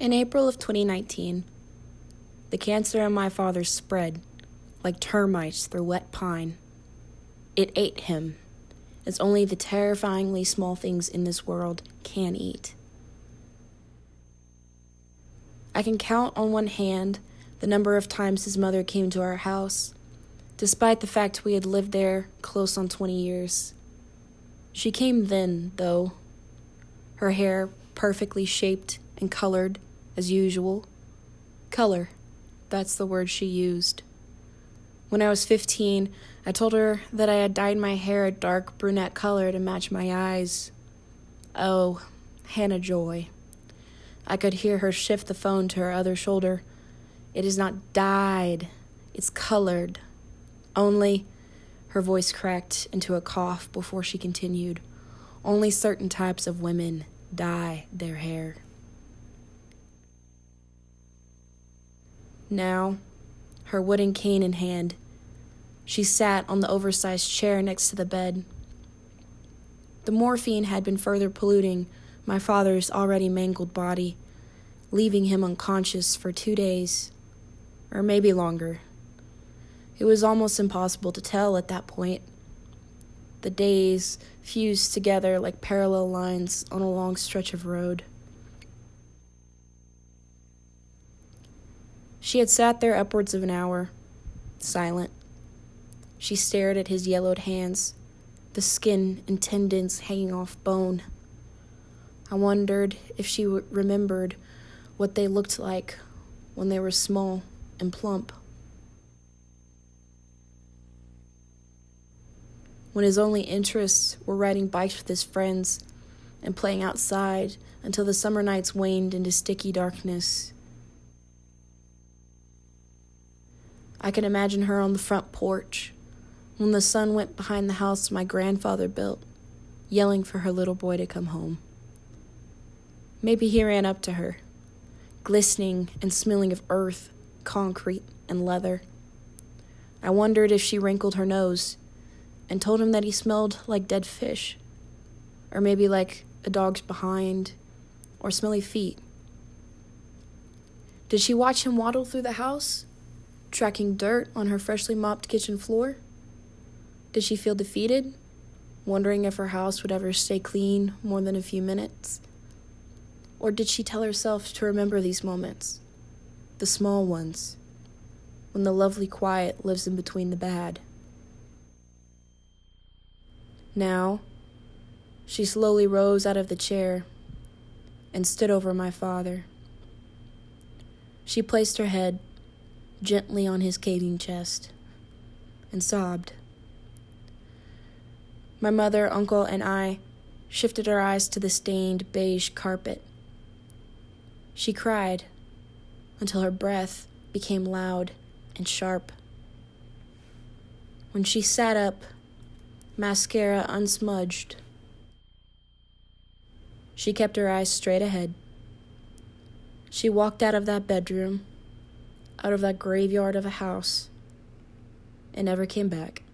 In April of 2019, the cancer in my father spread like termites through wet pine. It ate him, as only the terrifyingly small things in this world can eat. I can count on one hand the number of times his mother came to our house, despite the fact we had lived there close on 20 years. She came then, though, her hair perfectly shaped and colored as usual. Color, that's the word she used. When I was 15, I told her that I had dyed my hair a dark brunette color to match my eyes. Oh, Hannah Joy. I could hear her shift the phone to her other shoulder. It is not dyed, it's colored. Only, her voice cracked into a cough before she continued, only certain types of women dye their hair. Now, her wooden cane in hand, she sat on the oversized chair next to the bed. The morphine had been further polluting my father's already mangled body, leaving him unconscious for 2 days, or maybe longer. It was almost impossible to tell at that point. The days fused together like parallel lines on a long stretch of road. She had sat there upwards of an hour, silent. She stared at his yellowed hands, the skin and tendons hanging off bone. I wondered if she remembered what they looked like when they were small and plump. When his only interests were riding bikes with his friends and playing outside until the summer nights waned into sticky darkness. I can imagine her on the front porch when the sun went behind the house my grandfather built, yelling for her little boy to come home. Maybe he ran up to her, glistening and smelling of earth, concrete, and leather. I wondered if she wrinkled her nose and told him that he smelled like dead fish, or maybe like a dog's behind, or smelly feet. Did she watch him waddle through the house, tracking dirt on her freshly mopped kitchen floor? Did she feel defeated, wondering if her house would ever stay clean more than a few minutes? Or did she tell herself to remember these moments, the small ones, when the lovely quiet lives in between the bad? Now, she slowly rose out of the chair and stood over my father. She placed her head gently on his caving chest and sobbed. My mother, uncle, and I shifted our eyes to the stained beige carpet. She cried until her breath became loud and sharp. When she sat up, mascara unsmudged, she kept her eyes straight ahead. She walked out of that bedroom, out of that graveyard of a house, and never came back.